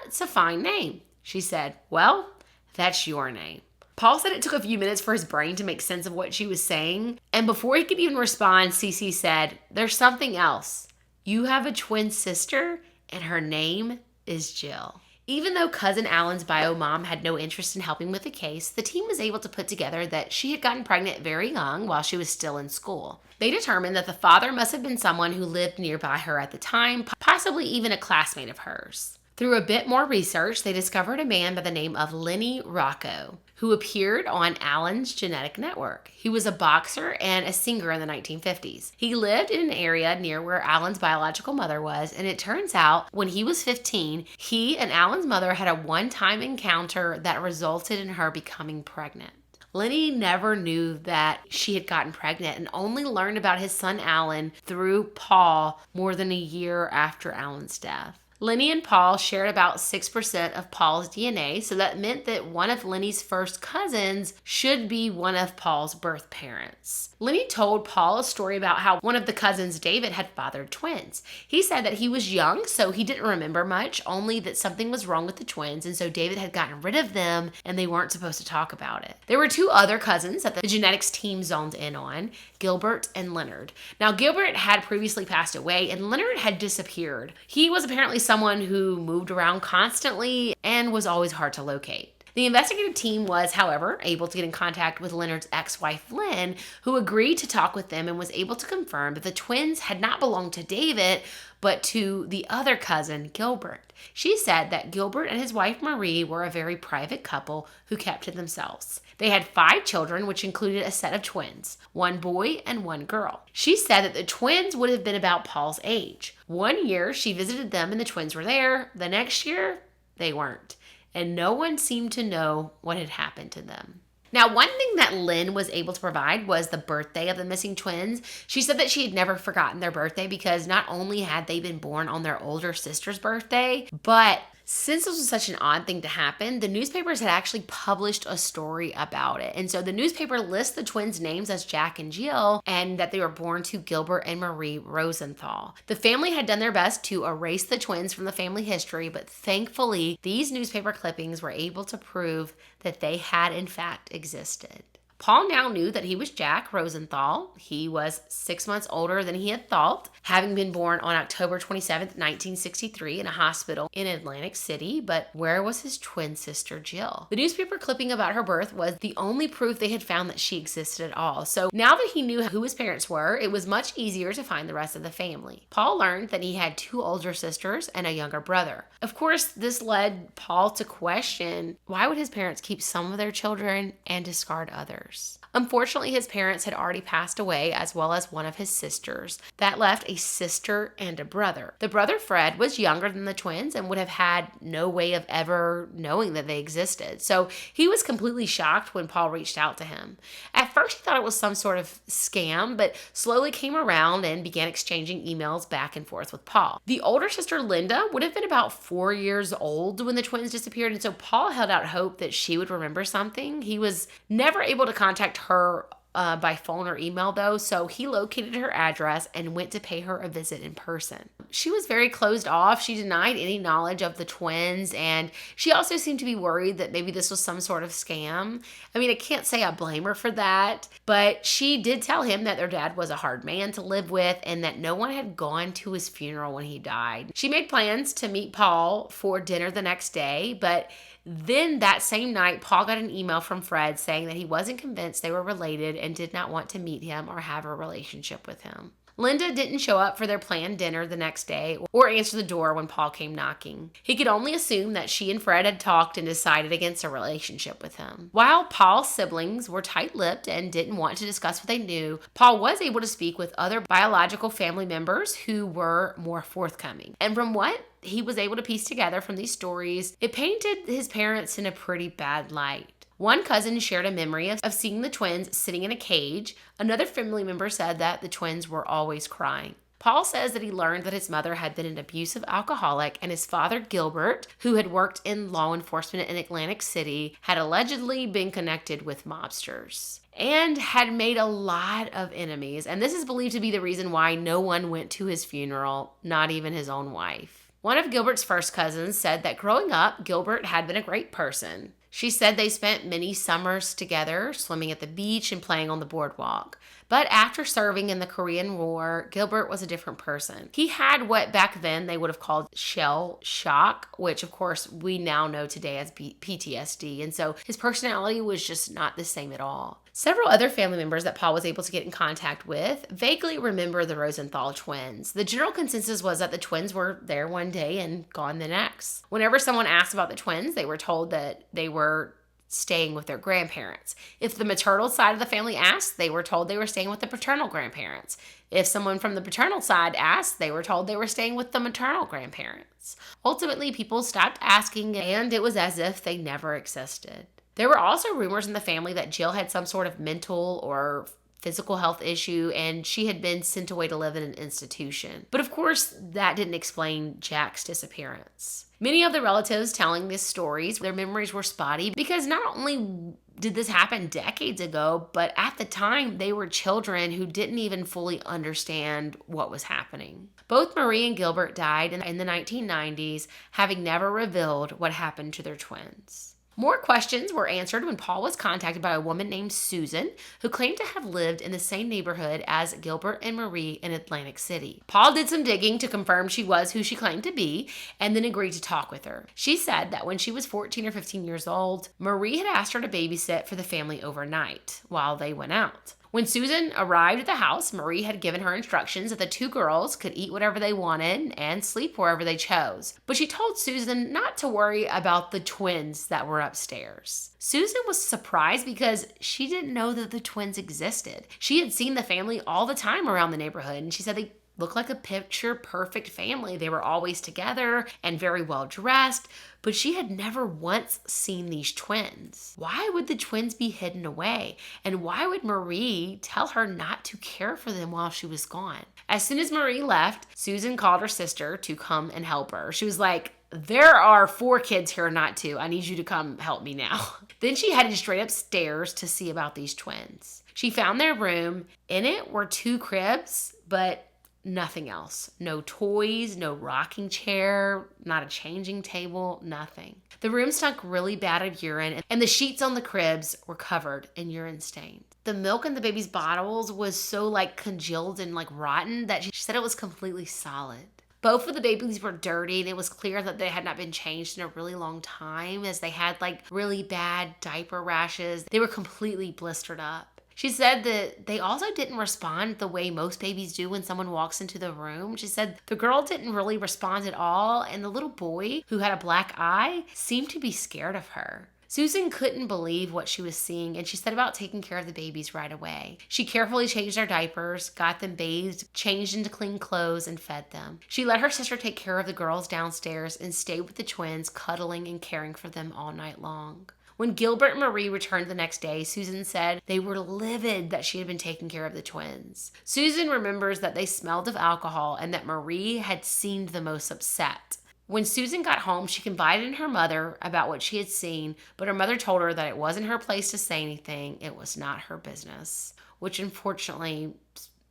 "It's a fine name." She said, "Well, that's your name." Paul said it took a few minutes for his brain to make sense of what she was saying. And before he could even respond, Cece said, "There's something else. You have a twin sister, and her name is Jill." Even though cousin Alan's bio mom had no interest in helping with the case, the team was able to put together that she had gotten pregnant very young while she was still in school. They determined that the father must have been someone who lived nearby her at the time, possibly even a classmate of hers. Through a bit more research, they discovered a man by the name of Lenny Rocco, who appeared on Alan's genetic network. He was a boxer and a singer in the 1950s. He lived in an area near where Alan's biological mother was, and it turns out when he was 15, he and Alan's mother had a one-time encounter that resulted in her becoming pregnant. Lenny never knew that she had gotten pregnant and only learned about his son Alan through Paul more than a year after Alan's death. Lenny and Paul shared about 6% of Paul's DNA, so that meant that one of Lenny's first cousins should be one of Paul's birth parents. Lenny told Paul a story about how one of the cousins, David, had fathered twins. He said that he was young, so he didn't remember much, only that something was wrong with the twins, and so David had gotten rid of them, and they weren't supposed to talk about it. There were two other cousins that the genetics team zoned in on, Gilbert and Leonard. Now, Gilbert had previously passed away, and Leonard had disappeared. He was apparently someone who moved around constantly and was always hard to locate. The investigative team was, however, able to get in contact with Leonard's ex-wife, Lynn, who agreed to talk with them and was able to confirm that the twins had not belonged to David, but to the other cousin, Gilbert. She said that Gilbert and his wife, Marie, were a very private couple who kept to themselves. They had 5 children, which included a set of twins, 1 boy and 1 girl. She said that the twins would have been about Paul's age. One year, she visited them and the twins were there. The next year, they weren't. And no one seemed to know what had happened to them. Now, one thing that Lynn was able to provide was the birthday of the missing twins. She said that she had never forgotten their birthday because not only had they been born on their older sister's birthday, but since this was such an odd thing to happen, the newspapers had actually published a story about it. And so the newspaper lists the twins' names as Jack and Jill and that they were born to Gilbert and Marie Rosenthal. The family had done their best to erase the twins from the family history, but thankfully, these newspaper clippings were able to prove that they had in fact existed. Paul now knew that he was Jack Rosenthal. He was 6 months older than he had thought, having been born on October 27th, 1963 in a hospital in Atlantic City. But where was his twin sister, Jill? The newspaper clipping about her birth was the only proof they had found that she existed at all. So now that he knew who his parents were, it was much easier to find the rest of the family. Paul learned that he had 2 older sisters and a younger brother. Of course, this led Paul to question, why would his parents keep some of their children and discard others? Unfortunately, his parents had already passed away, as well as one of his sisters. That left a sister and a brother. The brother, Fred, was younger than the twins and would have had no way of ever knowing that they existed. So he was completely shocked when Paul reached out to him. At first, he thought it was some sort of scam, but slowly came around and began exchanging emails back and forth with Paul. The older sister, Linda, would have been about 4 years old when the twins disappeared, and so Paul held out hope that she would remember something. He was never able to contact her by phone or email, though, so he located her address and went to pay her a visit in person. She was very closed off. She denied any knowledge of the twins, and she also seemed to be worried that maybe this was some sort of scam. I mean, I can't say I blame her for that, but she did tell him that their dad was a hard man to live with and that no one had gone to his funeral when he died. She made plans to meet Paul for dinner the next day, but then that same night, Paul got an email from Fred saying that he wasn't convinced they were related and did not want to meet him or have a relationship with him. Linda didn't show up for their planned dinner the next day or answer the door when Paul came knocking. He could only assume that she and Fred had talked and decided against a relationship with him. While Paul's siblings were tight-lipped and didn't want to discuss what they knew, Paul was able to speak with other biological family members who were more forthcoming. And from what he was able to piece together from these stories, it painted his parents in a pretty bad light. One cousin shared a memory of seeing the twins sitting in a cage. Another family member said that the twins were always crying. Paul says that he learned that his mother had been an abusive alcoholic and his father, Gilbert, who had worked in law enforcement in Atlantic City, had allegedly been connected with mobsters and had made a lot of enemies. And this is believed to be the reason why no one went to his funeral, not even his own wife. One of Gilbert's first cousins said that growing up, Gilbert had been a great person. She said they spent many summers together, swimming at the beach and playing on the boardwalk. But after serving in the Korean War, Gilbert was a different person. He had what back then they would have called shell shock, which of course we now know today as PTSD. And so his personality was just not the same at all. Several other family members that Paul was able to get in contact with vaguely remember the Rosenthal twins. The general consensus was that the twins were there one day and gone the next. Whenever someone asked about the twins, they were told that they were staying with their grandparents. If the maternal side of the family asked, they were told they were staying with the paternal grandparents. If someone from the paternal side asked, they were told they were staying with the maternal grandparents. Ultimately, people stopped asking, and it was as if they never existed. There were also rumors in the family that Jill had some sort of mental or physical health issue, and she had been sent away to live in an institution. But of course, that didn't explain Jack's disappearance. Many of the relatives telling these stories, their memories were spotty because not only did this happen decades ago, but at the time, they were children who didn't even fully understand what was happening. Both Marie and Gilbert died in the 1990s, having never revealed what happened to their twins. More questions were answered when Paul was contacted by a woman named Susan, who claimed to have lived in the same neighborhood as Gilbert and Marie in Atlantic City. Paul did some digging to confirm she was who she claimed to be, and then agreed to talk with her. She said that when she was 14 or 15 years old, Marie had asked her to babysit for the family overnight while they went out. When Susan arrived at the house, Marie had given her instructions that the 2 girls could eat whatever they wanted and sleep wherever they chose. But she told Susan not to worry about the twins that were upstairs. Susan was surprised because she didn't know that the twins existed. She had seen the family all the time around the neighborhood, and she said they looked like a picture-perfect family. They were always together and very well dressed, but she had never once seen these twins. Why would the twins be hidden away? And why would Marie tell her not to care for them while she was gone? As soon as Marie left, Susan called her sister to come and help her. She was like, "There are 4 kids here, not 2. I need you to come help me now." Then she headed straight upstairs to see about these twins. She found their room. In it were 2 cribs, but nothing else. No toys, no rocking chair, not a changing table, nothing. The room stunk really bad of urine, and the sheets on the cribs were covered in urine stains. The milk in the baby's bottles was so congealed and rotten that she said it was completely solid. Both of the babies were dirty, and it was clear that they had not been changed in a really long time, as they had really bad diaper rashes. They were completely blistered up. She said that they also didn't respond the way most babies do when someone walks into the room. She said the girl didn't really respond at all, and the little boy, who had a black eye, seemed to be scared of her. Susan couldn't believe what she was seeing, and she set about taking care of the babies right away. She carefully changed their diapers, got them bathed, changed into clean clothes, and fed them. She let her sister take care of the girls downstairs and stayed with the twins, cuddling and caring for them all night long. When Gilbert and Marie returned the next day, Susan said they were livid that she had been taking care of the twins. Susan remembers that they smelled of alcohol and that Marie had seemed the most upset. When Susan got home, she confided in her mother about what she had seen, but her mother told her that it wasn't her place to say anything. It was not her business, which unfortunately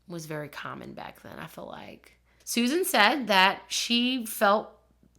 was very common back then, I feel like. Susan said that she felt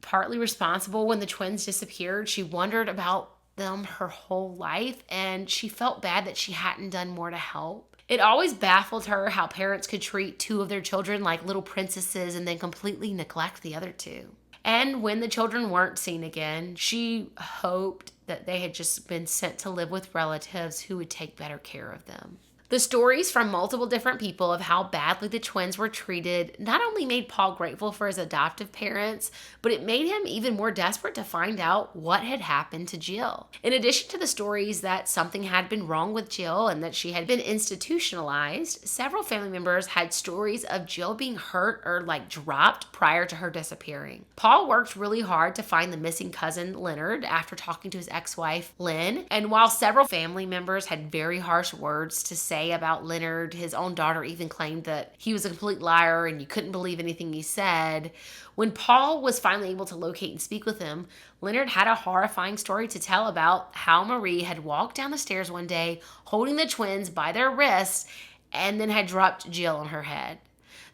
partly responsible when the twins disappeared. She wondered about them her whole life, and she felt bad that she hadn't done more to help. It always baffled her how parents could treat two of their children like little princesses and then completely neglect the other two. And when the children weren't seen again, she hoped that they had just been sent to live with relatives who would take better care of them. The stories from multiple different people of how badly the twins were treated not only made Paul grateful for his adoptive parents, but it made him even more desperate to find out what had happened to Jill. In addition to the stories that something had been wrong with Jill and that she had been institutionalized, several family members had stories of Jill being hurt or dropped prior to her disappearing. Paul worked really hard to find the missing cousin, Leonard, after talking to his ex-wife, Lynn, and while several family members had very harsh words to say about Leonard, his own daughter even claimed that he was a complete liar and you couldn't believe anything he said. When Paul was finally able to locate and speak with him, Leonard had a horrifying story to tell about how Marie had walked down the stairs one day holding the twins by their wrists and then had dropped Jill on her head.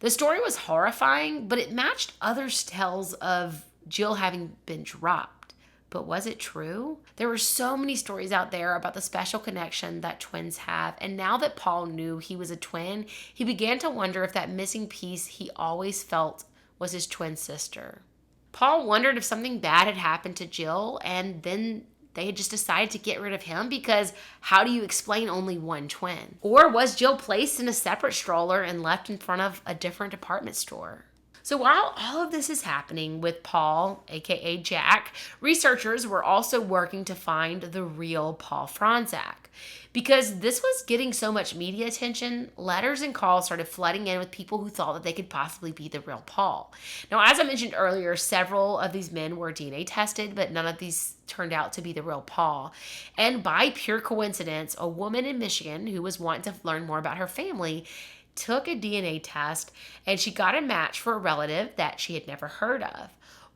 The story was horrifying, but it matched other tales of Jill having been dropped. But was it true? There were so many stories out there about the special connection that twins have, and now that Paul knew he was a twin, he began to wonder if that missing piece he always felt was his twin sister. Paul wondered if something bad had happened to Jill, and then they had just decided to get rid of him, because how do you explain only one twin? Or was Jill placed in a separate stroller and left in front of a different department store? So while all of this is happening with Paul, aka Jack, researchers were also working to find the real Paul Fronczak. Because this was getting so much media attention, letters and calls started flooding in with people who thought that they could possibly be the real Paul. Now, as I mentioned earlier, several of these men were DNA tested, but none of these turned out to be the real Paul. And by pure coincidence, a woman in Michigan who was wanting to learn more about her family took a DNA test, and she got a match for a relative that she had never heard of.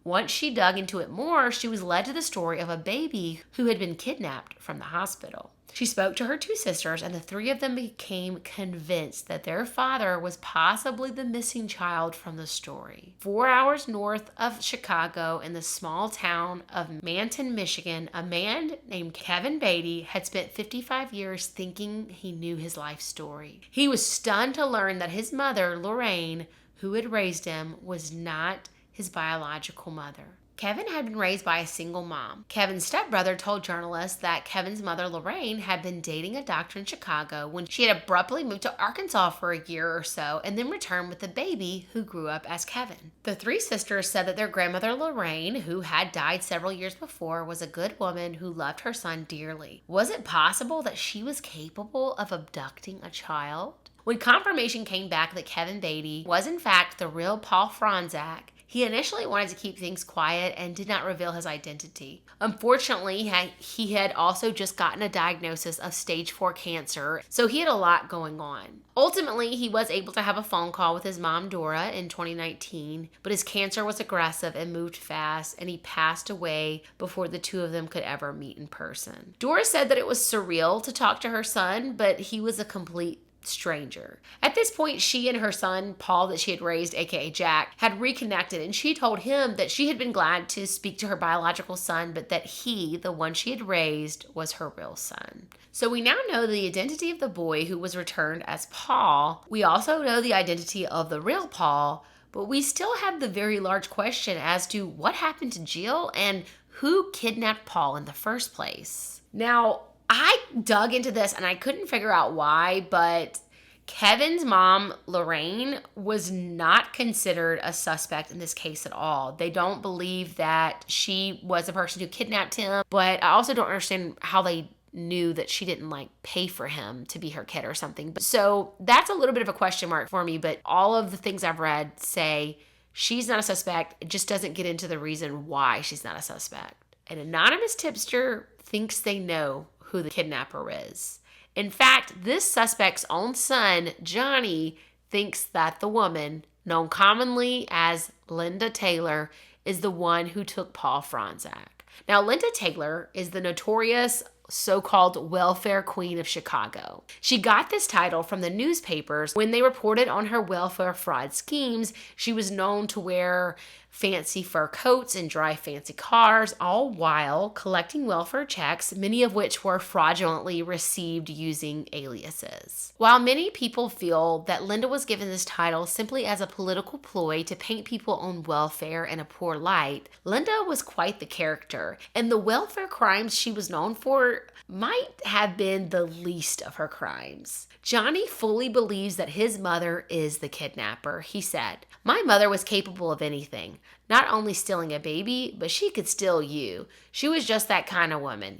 Once she dug into it more, she was led to the story of a baby who had been kidnapped from the hospital. She spoke to her two sisters, and the three of them became convinced that their father was possibly the missing child from the story. 4 hours north of Chicago, in the small town of Manhunt, Michigan, a man named Kevin Beatty had spent 55 years thinking he knew his life story. He was stunned to learn that his mother, Lorraine, who had raised him, was not his biological mother. Kevin had been raised by a single mom. Kevin's stepbrother told journalists that Kevin's mother, Lorraine, had been dating a doctor in Chicago when she had abruptly moved to Arkansas for a year or so and then returned with a baby who grew up as Kevin. The three sisters said that their grandmother, Lorraine, who had died several years before, was a good woman who loved her son dearly. Was it possible that she was capable of abducting a child? When confirmation came back that Kevin Beatty was in fact the real Paul Fronczak, he initially wanted to keep things quiet and did not reveal his identity. Unfortunately, he had also just gotten a diagnosis of stage 4 cancer, so he had a lot going on. Ultimately, he was able to have a phone call with his mom, Dora, in 2019, but his cancer was aggressive and moved fast, and he passed away before the two of them could ever meet in person. Dora said that it was surreal to talk to her son, but he was a complete stranger. At this point, she and her son, Paul, that she had raised, aka Jack, had reconnected, and she told him that she had been glad to speak to her biological son, but that he, the one she had raised, was her real son. So we now know the identity of the boy who was returned as Paul. We also know the identity of the real Paul, but we still have the very large question as to what happened to Jill and who kidnapped Paul in the first place. Now, I dug into this and I couldn't figure out why, but Kevin's mom, Lorraine, was not considered a suspect in this case at all. They don't believe that she was the person who kidnapped him, but I also don't understand how they knew that she didn't pay for him to be her kid or something. So that's a little bit of a question mark for me, but all of the things I've read say she's not a suspect. It just doesn't get into the reason why she's not a suspect. An anonymous tipster thinks they know who the kidnapper is. In fact, this suspect's own son, Johnny, thinks that the woman, known commonly as Linda Taylor, is the one who took Paul Fronczak. Now, Linda Taylor is the notorious so-called welfare queen of Chicago. She got this title from the newspapers when they reported on her welfare fraud schemes. She was known to wear fancy fur coats and drive fancy cars, all while collecting welfare checks, many of which were fraudulently received using aliases. While many people feel that Linda was given this title simply as a political ploy to paint people on welfare in a poor light, Linda was quite the character, and the welfare crimes she was known for might have been the least of her crimes. Johnny fully believes that his mother is the kidnapper. He said, "My mother was capable of anything, not only stealing a baby, but she could steal you. She was just that kind of woman,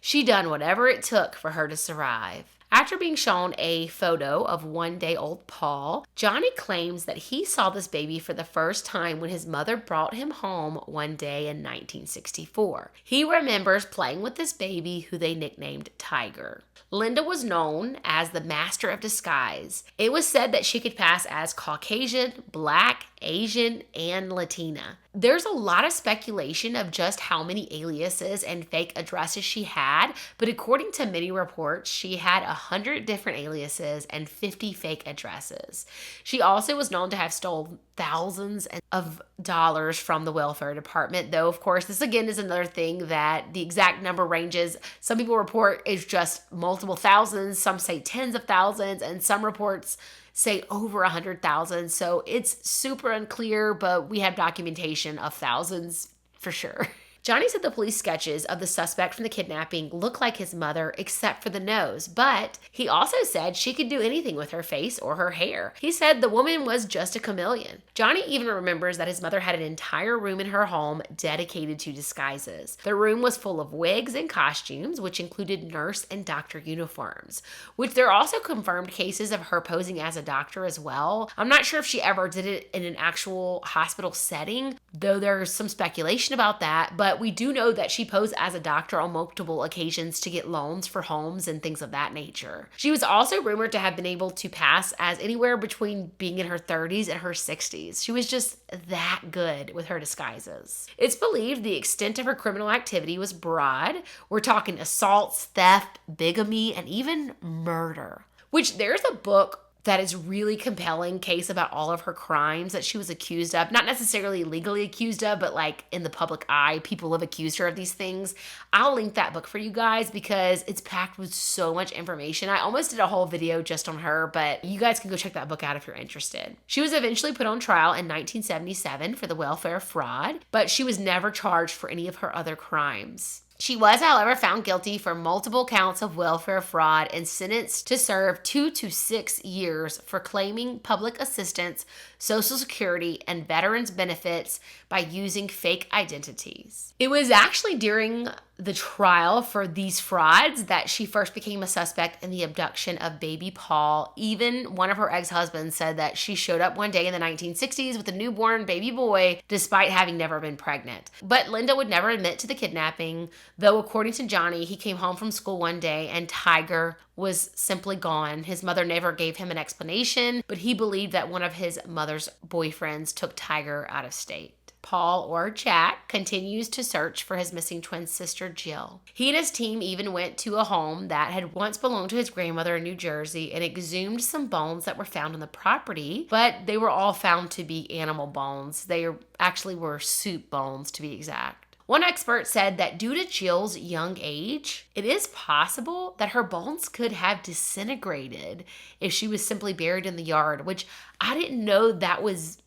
She done whatever it took for her to survive." After being shown a photo of one-day-old Paul, Johnny claims that he saw this baby for the first time when his mother brought him home one day in 1964. He remembers playing with this baby, who they nicknamed Tiger. Linda was known as the master of disguise. It was said that she could pass as Caucasian, Black, Asian, and Latina. There's a lot of speculation of just how many aliases and fake addresses she had, but according to many reports, she had 100 different aliases and 50 fake addresses. She also was known to have stolen thousands of dollars from the welfare department, though, of course, this again is another thing that the exact number ranges. Some people report it's just multiple thousands, some say tens of thousands, and some reports say over 100,000. So it's super unclear, but we have documentation of thousands for sure. Johnny said the police sketches of the suspect from the kidnapping look like his mother except for the nose, but he also said she could do anything with her face or her hair. He said the woman was just a chameleon. Johnny even remembers that his mother had an entire room in her home dedicated to disguises. The room was full of wigs and costumes, which included nurse and doctor uniforms, which there are also confirmed cases of her posing as a doctor as well. I'm not sure if she ever did it in an actual hospital setting, though there's some speculation about that, but we do know that she posed as a doctor on multiple occasions to get loans for homes and things of that nature. She was also rumored to have been able to pass as anywhere between being in her 30s and her 60s. She was just that good with her disguises. It's believed the extent of her criminal activity was broad. We're talking assaults, theft, bigamy, and even murder. Which there's a book that is really compelling case about all of her crimes that she was accused of. Not necessarily legally accused of, but in the public eye, people have accused her of these things. I'll link that book for you guys because it's packed with so much information. I almost did a whole video just on her, but you guys can go check that book out if you're interested. She was eventually put on trial in 1977 for the welfare fraud, but she was never charged for any of her other crimes. She was, however, found guilty for multiple counts of welfare fraud and sentenced to serve 2 to 6 years for claiming public assistance, Social Security, and veterans benefits by using fake identities. It was actually during the trial for these frauds that she first became a suspect in the abduction of baby Paul. Even one of her ex-husbands said that she showed up one day in the 1960s with a newborn baby boy despite having never been pregnant. But Linda would never admit to the kidnapping, though according to Johnny, he came home from school one day and Tiger was simply gone. His mother never gave him an explanation, but he believed that one of his mother's boyfriends took Tiger out of state. Paul, or Jack, continues to search for his missing twin sister, Jill. He and his team even went to a home that had once belonged to his grandmother in New Jersey and exhumed some bones that were found on the property, but they were all found to be animal bones. They actually were soup bones, to be exact. One expert said that due to Jill's young age, it is possible that her bones could have disintegrated if she was simply buried in the yard, which I didn't know that was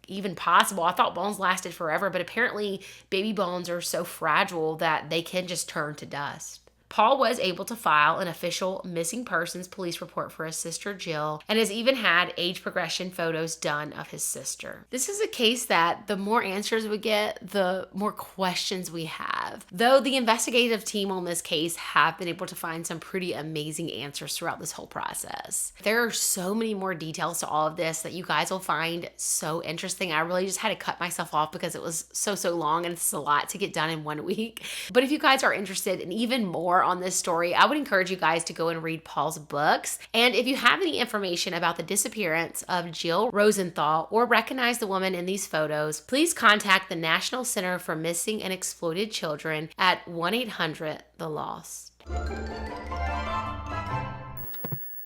even possible. I thought bones lasted forever, but apparently baby bones are so fragile that they can just turn to dust. Paul was able to file an official missing persons police report for his sister Jill and has even had age progression photos done of his sister. This is a case that the more answers we get, the more questions we have. Though the investigative team on this case have been able to find some pretty amazing answers throughout this whole process. There are so many more details to all of this that you guys will find so interesting. I really just had to cut myself off because it was so long and it's a lot to get done in 1 week. But if you guys are interested in even more on this story, I would encourage you guys to go and read Paul's books. And if you have any information about the disappearance of Jill Rosenthal or recognize the woman in these photos, please contact the National Center for Missing and Exploited Children at 1-800-THE-LOST.